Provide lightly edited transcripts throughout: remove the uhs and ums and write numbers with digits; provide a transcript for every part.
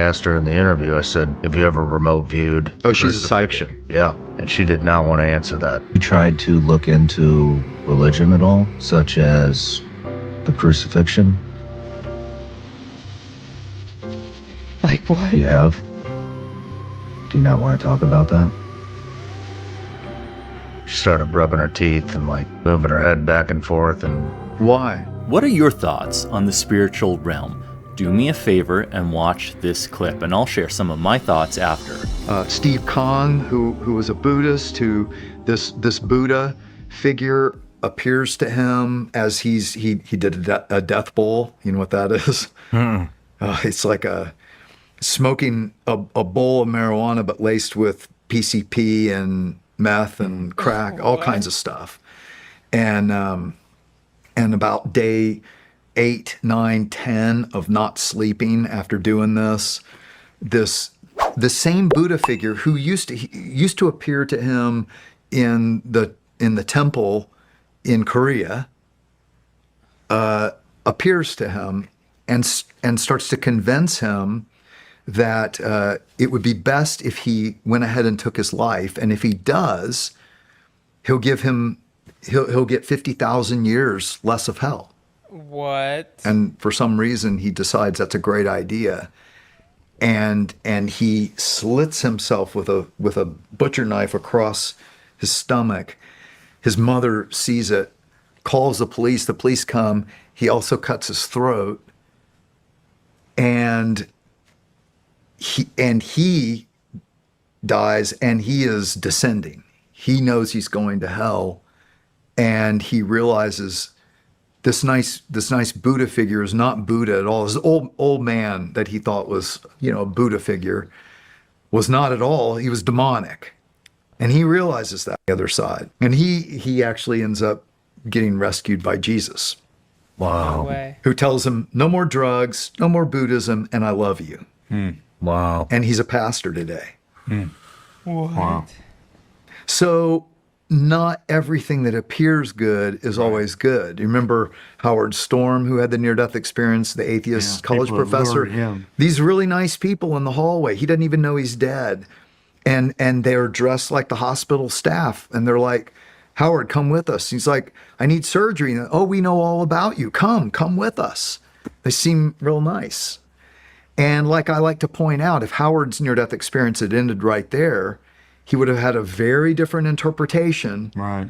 Asked her in the interview, I said, have you ever remote viewed? Oh, she's a psychic. Yeah, and she did not want to answer that. You tried to look into religion at all, such as the crucifixion? Like what? You have? Do you not want to talk about that? She started rubbing her teeth and like moving her head back and forth and... Why? What are your thoughts on the spiritual realm? Do me a favor and watch this clip, and I'll share some of my thoughts after. Steve Kahn, who was a Buddhist, who this Buddha figure appears to him as he did a death bowl. You know what that is? It's like smoking a bowl of marijuana, but laced with PCP and meth and crack, all kinds of stuff. And about day 8, 9, 10 of not sleeping after doing the same Buddha figure who used to appear to him in the temple in Korea appears to him and starts to convince him that it would be best if he went ahead and took his life, and if he does, he'll get 50,000 years less of hell. What? And for some reason, he decides that's a great idea, and he slits himself with a butcher knife across his stomach. His mother sees it, calls the police. The police come. He also cuts his throat, and he dies, and he is descending. He knows he's going to hell, and he realizes this nice Buddha figure is not Buddha at all. This old man that he thought was, a Buddha figure was not at all. He was demonic. And he realizes that on the other side. And he actually ends up getting rescued by Jesus. Wow. No way. Who tells him, no more drugs, no more Buddhism, and I love you. Wow. And he's a pastor today. What? Wow. So not everything that appears good is always good. You remember Howard Storm, who had the near-death experience, the atheist college professor? These really nice people in the hallway. He doesn't even know he's dead. And they're dressed like the hospital staff. And they're like, Howard, come with us. He's like, I need surgery. And, oh, we know all about you. Come with us. They seem real nice. And like I like to point out, if Howard's near-death experience had ended right there, he would have had a very different interpretation. Right.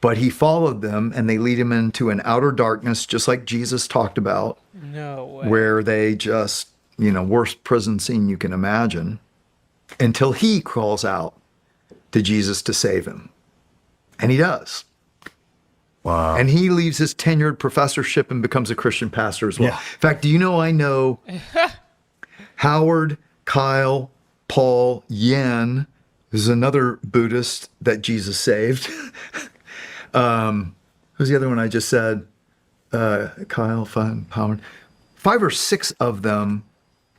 But he followed them, and they lead him into an outer darkness, just like Jesus talked about. No way. Where they just, worst prison scene you can imagine, until he crawls out to Jesus to save him. And he does. Wow. And he leaves his tenured professorship and becomes a Christian pastor as well. Yeah. In fact, do you know I know Howard, Kyle, Paul, Yen, who's another Buddhist that Jesus saved. Who's the other one I just said? Kyle, Howard. 5 or 6 of them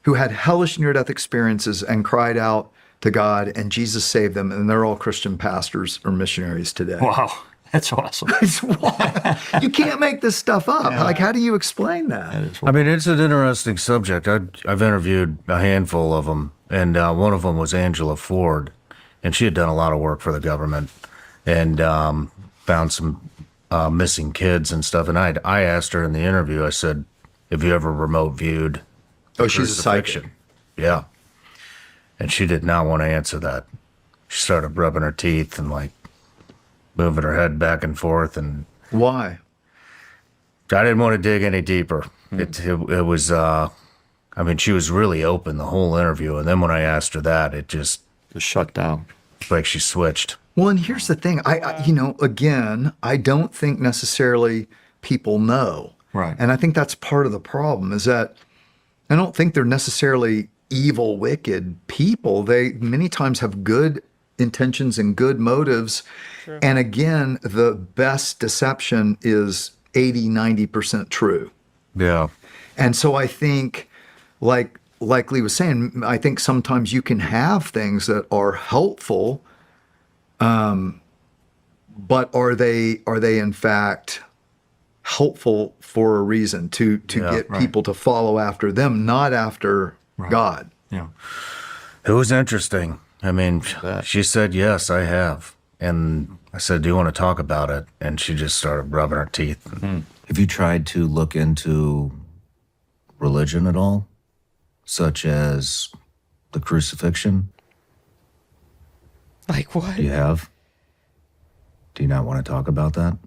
who had hellish near-death experiences and cried out to God, and Jesus saved them, and they're all Christian pastors or missionaries today. Wow. That's awesome. It's wild. You can't make this stuff up. Yeah. Like, how do you explain that? I mean, it's an interesting subject. I've interviewed a handful of them, and one of them was Angela Ford, and she had done a lot of work for the government and found some missing kids and stuff. And I asked her in the interview, I said, have you ever remote viewed? Oh, she's a psychic. Yeah. And she did not want to answer that. She started rubbing her teeth and like moving her head back and forth. And why? I didn't want to dig any deeper. It was, she was really open the whole interview. And then when I asked her that, it just shut down. Like she switched. Well, and here's the thing. Again, I don't think necessarily people know. Right. And I think that's part of the problem is that I don't think they're necessarily evil, wicked people. They many times have good intentions and good motives. Sure. And again, the best deception is 80, 90% true. Yeah. And so I think, like Lee was saying, I think sometimes you can have things that are helpful, but are they in fact helpful for a reason to get people to follow after them, not after God? Yeah. It was interesting. I mean, bet. she said, yes, I have. And I said, do you want to talk about it? And she just started rubbing her teeth. Have you tried to look into religion at all, such as the crucifixion? Like what? You have? Do you not want to talk about that?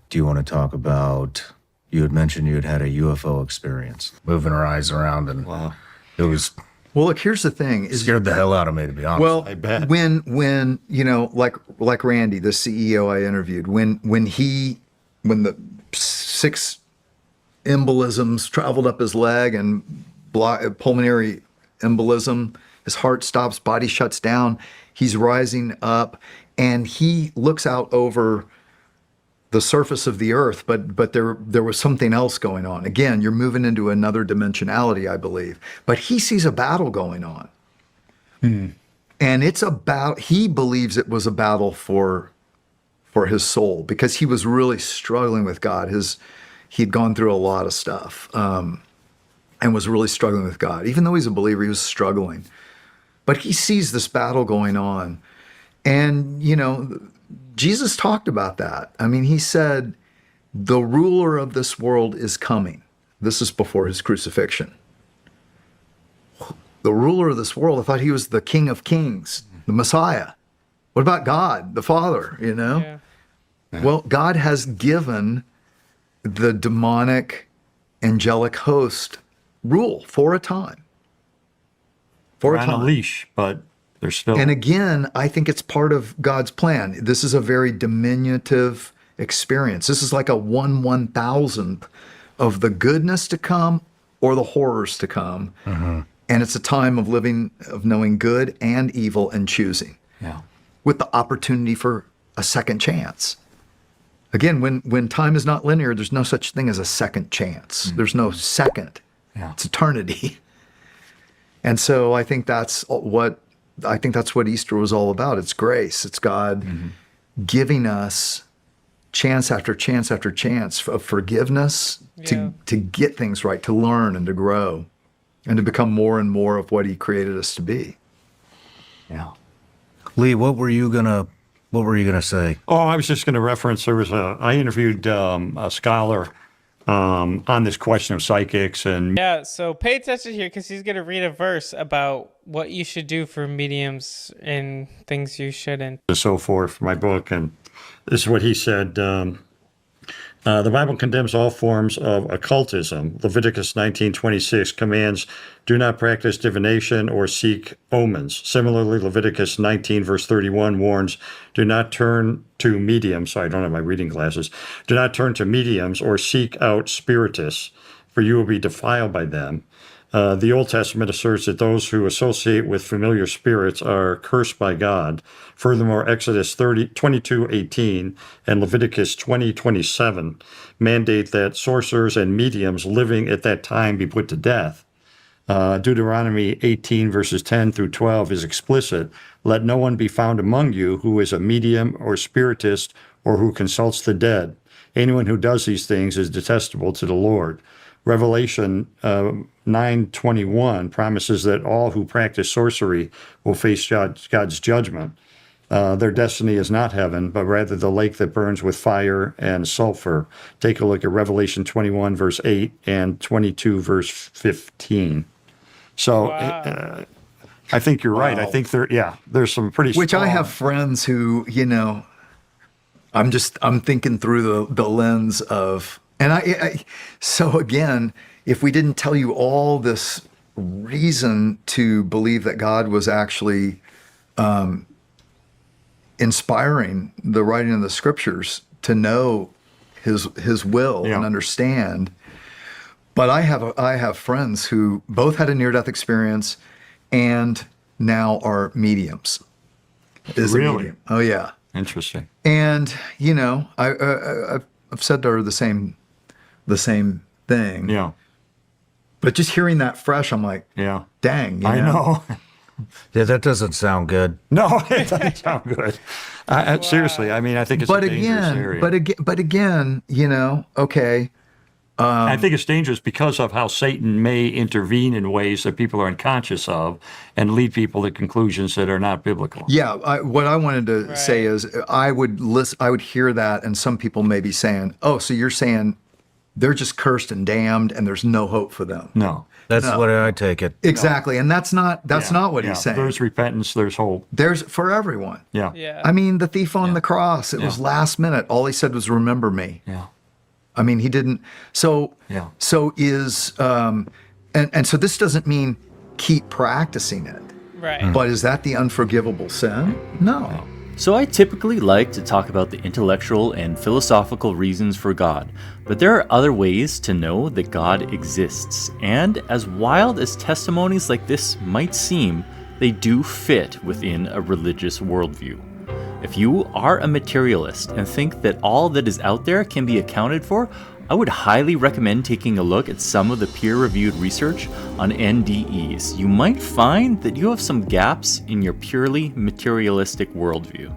Do you want to talk about, you had mentioned you had a UFO experience. Moving her eyes around, and Wow. it was Well, look, here's the thing: is scared the hell out of me, to be honest. well, I bet. when like Randy, the CEO I interviewed, when the 6 embolisms traveled up his leg and pulmonary embolism, his heart stops, body shuts down, he's rising up, and he looks out over the surface of the earth, but there was something else going on. Again, you're moving into another dimensionality, I believe. But he sees a battle going on. And it's about, he believes it was a battle for his soul, because he was really struggling with God. He'd gone through a lot of stuff, and was really struggling with God. Even though he's a believer, he was struggling. But he sees this battle going on. And, Jesus talked about that. I mean, he said, the ruler of this world is coming. This is before his crucifixion. The ruler of this world, I thought he was the King of Kings, the Messiah. What about God, the Father, Yeah. Well, God has given the demonic angelic host rule for a time. For We're a on a time. leash, but they're still. And again, I think it's part of God's plan. This is a very diminutive experience. This is like a 1/1000th of the goodness to come or the horrors to come. And it's a time of living, of knowing good and evil and choosing, Yeah. with the opportunity for a second chance. Again, when time is not linear, there's no such thing as a second chance. There's no second. Yeah. It's eternity. And so I think that's what Easter was all about. It's grace. It's God giving us chance after chance after chance of forgiveness to get things right, to learn and to grow, and to become more and more of what he created us to be. Yeah. Lee, what were you gonna say? Oh, I was just going to reference. I interviewed a scholar on this question of psychics, and Yeah, so pay attention here, because he's going to read a verse about what you should do for mediums and things you shouldn't. so forth for my book. And this is what he said. The Bible condemns all forms of occultism. Leviticus 19:26 commands, do not practice divination or seek omens. Similarly, Leviticus 19 verse 31 warns, do not turn to mediums. Sorry, I don't have my reading glasses. Do not turn to mediums or seek out spiritists, for you will be defiled by them. The Old Testament asserts that those who associate with familiar spirits are cursed by God. Furthermore, Exodus 22:18 and Leviticus 20:27 mandate that sorcerers and mediums living at that time be put to death. Deuteronomy 18 verses 10 through 12 is explicit. Let no one be found among you who is a medium or spiritist or who consults the dead. Anyone who does these things is detestable to the Lord. Revelation 9:21 promises that all who practice sorcery will face God's judgment. Their destiny is not heaven, but rather the lake that burns with fire and sulfur. Take a look at Revelation 21 verse 8 and 22 verse 15. So Wow. I think you're right. I think there's some pretty Which I strong- have friends who, I'm thinking through the lens of, and so again, if we didn't tell you all this reason to believe that God was actually inspiring the writing of the scriptures to know his will and understand. But I have friends who both had a near-death experience and now are mediums. Is a Really? medium. Oh yeah. Interesting. And I've said to her the same thing. Yeah. But just hearing that fresh, I'm like, Yeah. dang. I know. Yeah, that doesn't sound good. No, it doesn't sound good. Seriously, I mean, I think it's But a dangerous again, area. but again, okay. I think it's dangerous because of how Satan may intervene in ways that people are unconscious of and lead people to conclusions that are not biblical. Yeah, what I wanted to say is I would hear that, and some people may be saying, "Oh, so you're saying they're just cursed and damned, and there's no hope for them." No. That's what I take it. Exactly, and that's not what Yeah. he's saying. There's repentance, there's hope. There's for everyone. Yeah. Yeah. I mean, the thief on the cross, it was last minute. All he said was, "Remember me." Yeah. I mean, he didn't. So, Yeah. so is, and so this doesn't mean keep practicing it. Right. But is that the unforgivable sin? No. So I typically like to talk about the intellectual and philosophical reasons for God, but there are other ways to know that God exists, and as wild as testimonies like this might seem, they do fit within a religious worldview. If you are a materialist and think that all that is out there can be accounted for, I would highly recommend taking a look at some of the peer-reviewed research on NDEs. You might find that you have some gaps in your purely materialistic worldview.